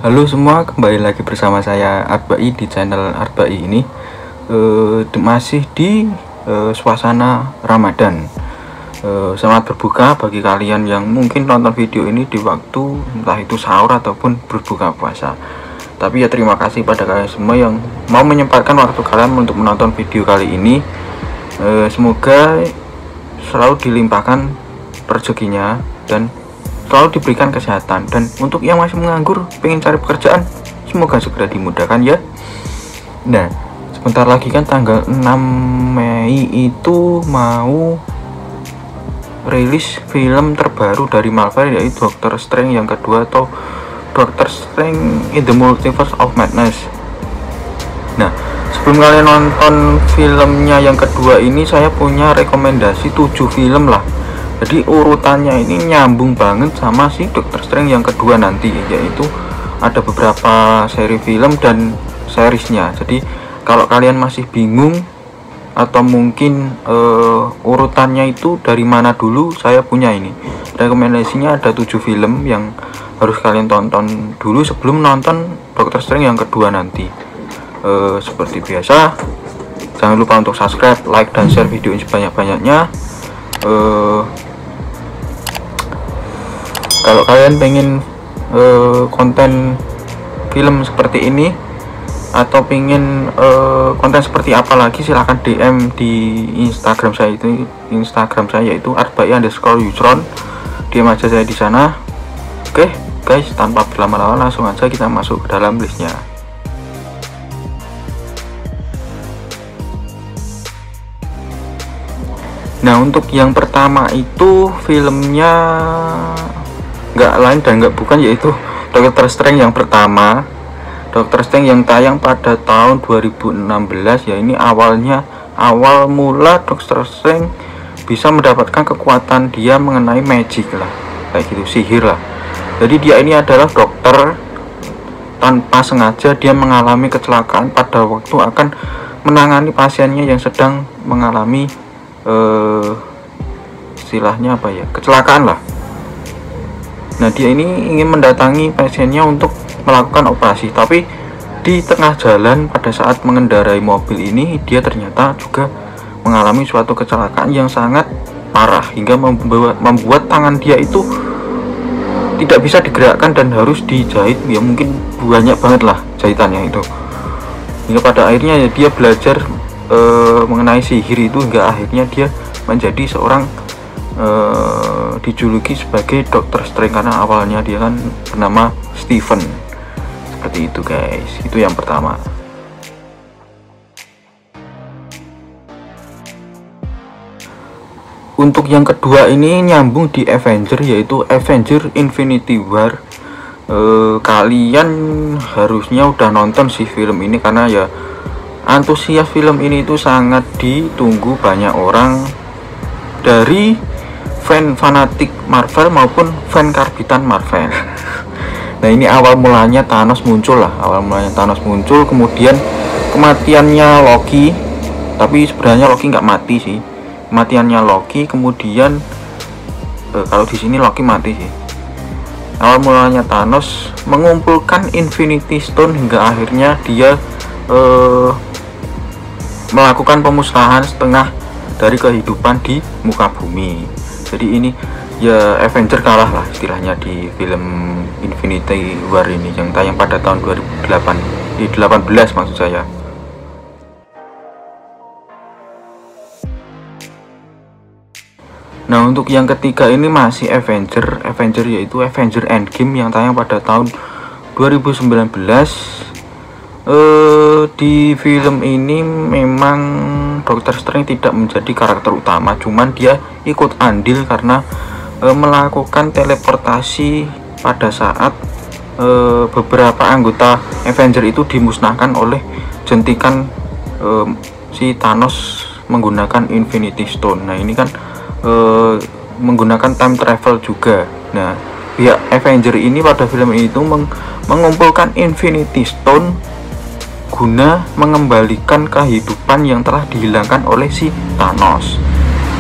Halo semua, kembali lagi bersama saya Arbai di channel Arbai ini. Masih di suasana Ramadan. Selamat berbuka bagi kalian yang mungkin nonton video ini di waktu entah itu sahur ataupun berbuka puasa. Tapi ya terima kasih pada kalian semua yang mau menyempatkan waktu kalian untuk menonton video kali ini. Semoga selalu dilimpahkan rezekinya dan selalu diberikan kesehatan, dan untuk yang masih menganggur pengen cari pekerjaan semoga segera dimudahkan ya. Nah, sebentar lagi kan tanggal 6 Mei itu mau rilis film terbaru dari Marvel, yaitu Doctor Strange yang kedua atau Doctor Strange in the Multiverse of Madness. Nah, sebelum kalian nonton filmnya yang kedua ini, saya punya rekomendasi 7 film lah. Jadi urutannya ini nyambung banget sama si Doctor Strange yang kedua nanti, yaitu ada beberapa seri film dan seriesnya. Jadi kalau kalian masih bingung atau mungkin urutannya itu dari mana dulu, saya punya ini rekomendasinya. Ada 7 film yang harus kalian tonton dulu sebelum nonton Doctor Strange yang kedua nanti. Seperti biasa, jangan lupa untuk subscribe, like, dan share video ini sebanyak-banyaknya. Kalau kalian pengen konten film seperti ini atau pengen konten seperti apa lagi, silahkan DM di Instagram saya, yaitu arbai_yusron. DM aja saya di sana. Oke guys, tanpa berlama-lama langsung aja kita masuk ke dalam listnya. Nah, untuk yang pertama itu filmnya nggak lain dan nggak bukan, yaitu Doctor Strange yang pertama. Doctor Strange yang tayang pada tahun 2016 ya. Ini awal mula Doctor Strange bisa mendapatkan kekuatan dia mengenai magic lah, kayak gitu, sihir lah. Jadi dia ini adalah dokter, tanpa sengaja dia mengalami kecelakaan pada waktu akan menangani pasiennya yang sedang mengalami istilahnya apa ya, kecelakaan lah. Nah, dia ini ingin mendatangi pasiennya untuk melakukan operasi, tapi di tengah jalan pada saat mengendarai mobil ini, dia ternyata juga mengalami suatu kecelakaan yang sangat parah hingga membuat tangan dia itu tidak bisa digerakkan dan harus dijahit. Ya mungkin banyak banget lah jahitannya itu, hingga pada akhirnya ya dia belajar mengenai sihir itu, hingga akhirnya dia menjadi seorang dijuluki sebagai Doctor Strange karena awalnya dia kan bernama Steven. Seperti itu guys, itu yang pertama. Untuk yang kedua ini nyambung di Avenger, yaitu Avenger Infinity War. Kalian harusnya udah nonton sih film ini, karena ya antusias film ini itu sangat ditunggu banyak orang, dari fan fanatik Marvel maupun fan karbitan Marvel. Nah, ini awal mulanya Thanos muncul lah. Kemudian kematiannya Loki, tapi sebenarnya Loki nggak mati sih. Kematiannya Loki, kemudian kalau di sini Loki mati sih. Awal mulanya Thanos mengumpulkan Infinity Stone hingga akhirnya dia melakukan pemusnahan setengah dari kehidupan di muka bumi. Jadi ini ya Avenger kalah lah istilahnya di film Infinity War ini yang tayang pada tahun 2018 maksud saya. Nah, untuk yang ketiga ini masih Avenger, yaitu Avenger Endgame yang tayang pada tahun 2019. Di film ini memang Doctor Strange tidak menjadi karakter utama, cuman dia ikut andil karena melakukan teleportasi pada saat beberapa anggota Avenger itu dimusnahkan oleh jentikan si Thanos menggunakan Infinity Stone. Nah, ini kan menggunakan time travel juga. Nah, pihak Avenger ini pada film itu mengumpulkan Infinity Stone guna mengembalikan kehidupan yang telah dihilangkan oleh si Thanos.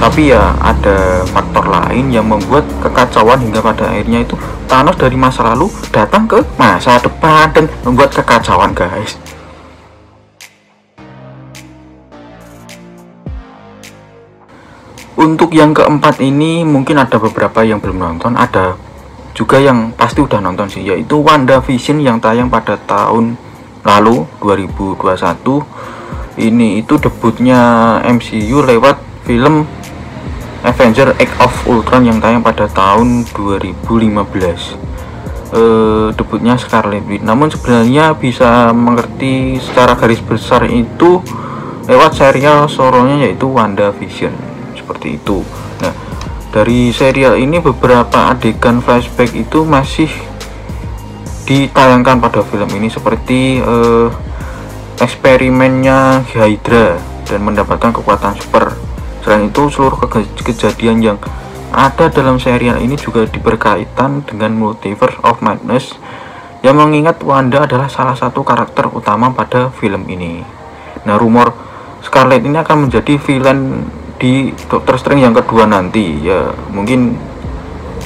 Tapi ya ada faktor lain yang membuat kekacauan hingga pada akhirnya itu Thanos dari masa lalu datang ke masa depan dan membuat kekacauan, guys. Untuk yang keempat ini mungkin ada beberapa yang belum nonton, ada juga yang pasti udah nonton sih, yaitu WandaVision yang tayang pada tahun lalu 2021. Ini itu debutnya MCU lewat film Avengers Age of Ultron yang tayang pada tahun 2015. Debutnya Scarlet Witch. Namun sebenarnya bisa mengerti secara garis besar itu lewat serial solonya yaitu WandaVision, seperti itu. Nah, dari serial ini beberapa adegan flashback itu masih ditayangkan pada film ini, seperti eksperimennya Hydra dan mendapatkan kekuatan super. Selain itu, seluruh kejadian yang ada dalam serial ini juga diberkaitan dengan Multiverse of Madness, yang mengingat Wanda adalah salah satu karakter utama pada film ini. Nah, rumor Scarlet ini akan menjadi villain di Doctor Strange yang kedua nanti. Ya, mungkin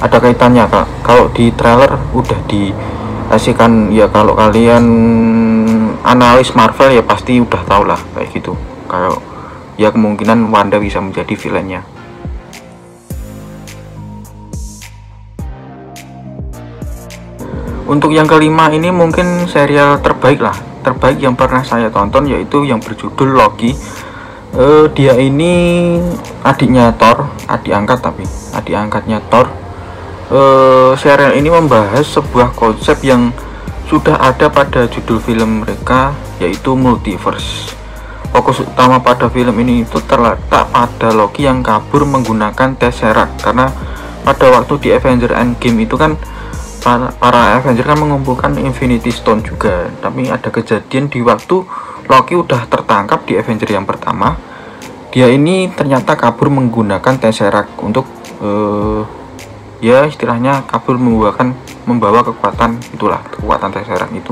ada kaitannya, Kak. Kalau di trailer udah dikasihkan, ya kalau kalian analis Marvel ya pasti udah tau lah kayak gitu. Kalau ya kemungkinan Wanda bisa menjadi villainnya. Untuk yang kelima ini mungkin serial terbaik yang pernah saya tonton, yaitu yang berjudul Loki. Dia ini adiknya Thor, adik angkatnya Thor. Serial ini membahas sebuah konsep yang sudah ada pada judul film mereka, yaitu multiverse. Fokus utama pada film ini itu terletak pada Loki yang kabur menggunakan Tesseract, karena pada waktu di Avengers Endgame itu kan para Avengers kan mengumpulkan Infinity Stone juga. Tapi ada kejadian di waktu Loki udah tertangkap di Avengers yang pertama, dia ini ternyata kabur menggunakan Tesseract untuk ya istilahnya kabur membawa kekuatan Tesseract itu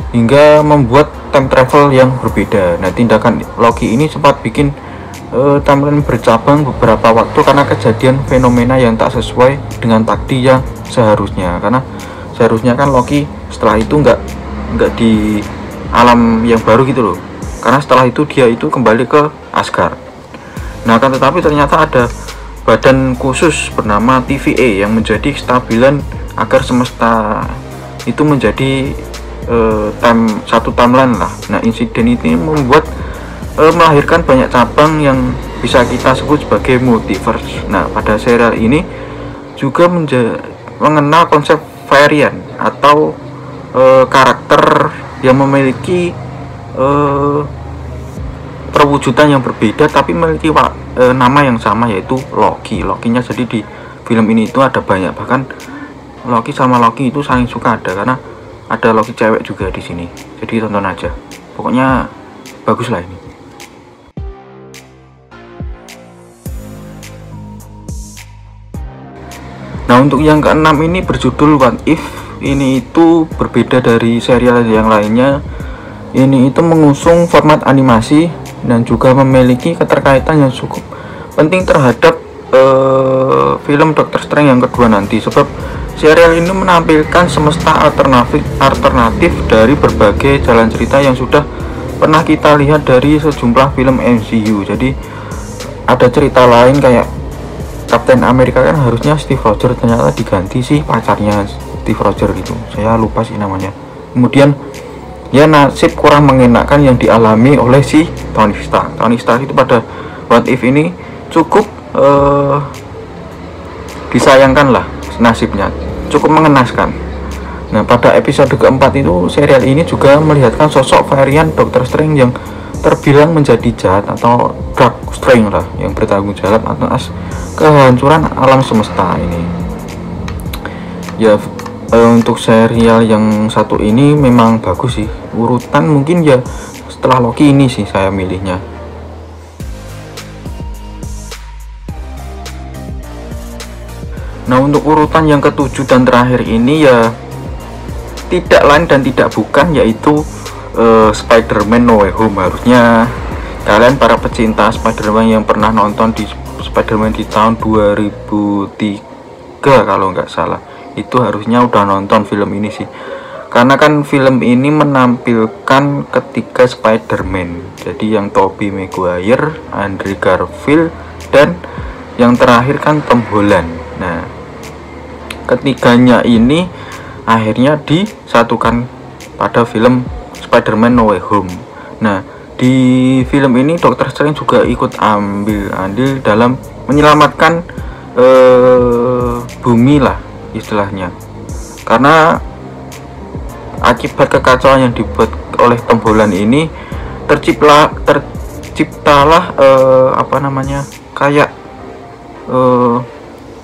hingga membuat time travel yang berbeda. Nah, tindakan Loki ini sempat bikin timeline bercabang beberapa waktu karena kejadian fenomena yang tak sesuai dengan takdir yang seharusnya. Karena seharusnya kan Loki setelah itu nggak di alam yang baru gitu loh, karena setelah itu dia itu kembali ke Asgard. Nah, kan tetapi ternyata ada badan khusus bernama TVA yang menjadi stabilan agar semesta itu menjadi satu timeline lah. Nah, insiden ini membuat melahirkan banyak cabang yang bisa kita sebut sebagai multiverse. Nah, pada serial ini juga mengenal konsep varian atau karakter yang memiliki perwujudan yang berbeda tapi memiliki nama yang sama, yaitu Lokinya. Jadi di film ini itu ada banyak, bahkan Loki sama Loki itu saling suka karena ada Loki cewek juga di sini. Jadi tonton aja, pokoknya bagus lah ini. Nah, untuk yang keenam ini berjudul What If. Ini itu berbeda dari serial yang lainnya. Ini itu mengusung format animasi dan juga memiliki keterkaitan yang cukup penting terhadap film Doctor Strange yang kedua nanti, sebab serial ini menampilkan semesta alternatif dari berbagai jalan cerita yang sudah pernah kita lihat dari sejumlah film MCU. Jadi ada cerita lain kayak Captain America kan harusnya Steve Rogers, ternyata diganti sih pacarnya Steve Rogers gitu, saya lupa sih namanya. Kemudian ya nasib kurang mengenakan yang dialami oleh si Tony Stark itu pada What If ini cukup disayangkan lah nasibnya, cukup mengenaskan. Nah, pada episode keempat itu serial ini juga melihatkan sosok varian Doctor Strange yang terbilang menjadi jahat atau Dark Strange lah, yang bertanggung jawab atas kehancuran alam semesta ini. Ya, untuk serial yang satu ini memang bagus sih, urutan mungkin ya setelah Loki ini sih saya milihnya. Nah, untuk urutan yang ketujuh dan terakhir ini ya tidak lain dan tidak bukan, yaitu Spider-Man No Way Home. Harusnya kalian para pecinta Spider-Man yang pernah nonton di Spider-Man di tahun 2003 kalau nggak salah, itu harusnya udah nonton film ini sih, karena kan film ini menampilkan ketiga Spider-Man, jadi yang Tobey Maguire, Andrew Garfield, dan yang terakhir kan Tom Holland. Nah, ketiganya ini akhirnya disatukan pada film Spider-Man No Way Home. Nah, di film ini Doctor Strange juga ikut ambil andil dalam menyelamatkan bumi lah istilahnya, karena akibat kekacauan yang dibuat oleh Tom Holland ini terciptalah kayak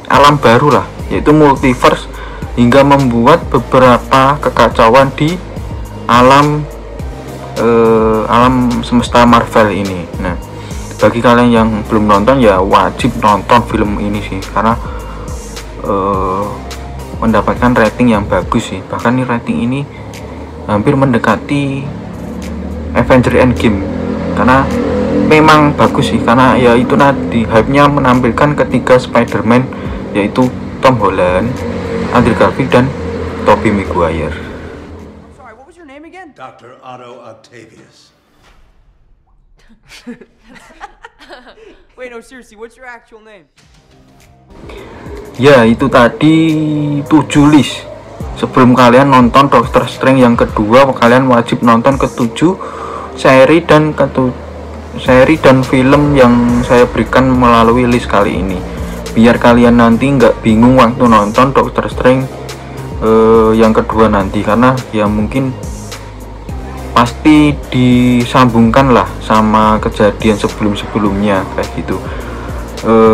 alam baru lah, yaitu multiverse, hingga membuat beberapa kekacauan di alam semesta Marvel ini. Nah, bagi kalian yang belum nonton ya wajib nonton film ini sih, karena mendapatkan rating yang bagus sih, bahkan nih rating ini hampir mendekati Avengers Endgame, karena memang bagus sih, karena ya itu nanti hype-nya menampilkan ketiga Spider-Man, yaitu Tom Holland, Andrew Garfield, dan Tobey Maguire. Sorry, what was your name again? Dr. Otto Octavius. Wait, no, seriously, what's your actual name? Ya, itu tadi 7 list. Sebelum kalian nonton Doctor Strange yang kedua, kalian wajib nonton ke-7 seri dan film yang saya berikan melalui list kali ini, biar kalian nanti nggak bingung waktu nonton Doctor Strange yang kedua nanti, karena ya mungkin pasti disambungkan lah sama kejadian sebelum-sebelumnya kayak gitu,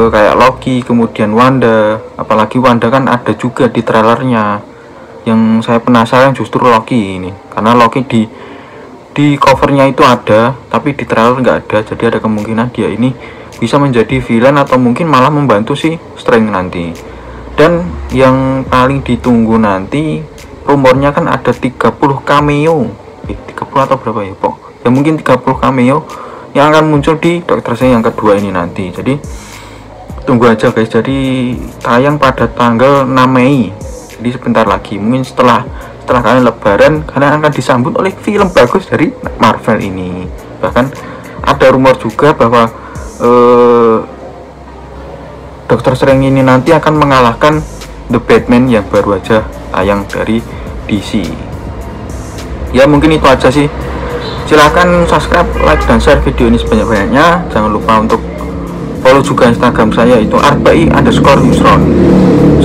kayak Loki, kemudian Wanda, apalagi Wanda kan ada juga di trailernya. Yang saya penasaran justru Loki ini, karena Loki di covernya itu ada, tapi di trailer nggak ada, jadi ada kemungkinan dia ini bisa menjadi villain atau mungkin malah membantu si Strange nanti. Dan yang paling ditunggu nanti, rumornya kan ada 30 cameo, 30 atau berapa ya pok, ya mungkin 30 cameo yang akan muncul di Doctor Strange yang kedua ini nanti. Jadi tunggu aja guys, jadi tayang pada tanggal 6 Mei, jadi sebentar lagi, mungkin setelah kalian lebaran, kalian akan disambut oleh film bagus dari Marvel ini. Bahkan ada rumor juga bahwa Doctor Strange ini nanti akan mengalahkan The Batman yang baru aja tayang dari DC. Ya mungkin itu aja sih, silahkan subscribe, like, dan share video ini sebanyak-banyaknya. Jangan lupa untuk follow juga Instagram saya, itu @arbai_yusron.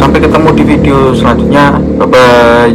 Sampai ketemu di video selanjutnya, bye bye.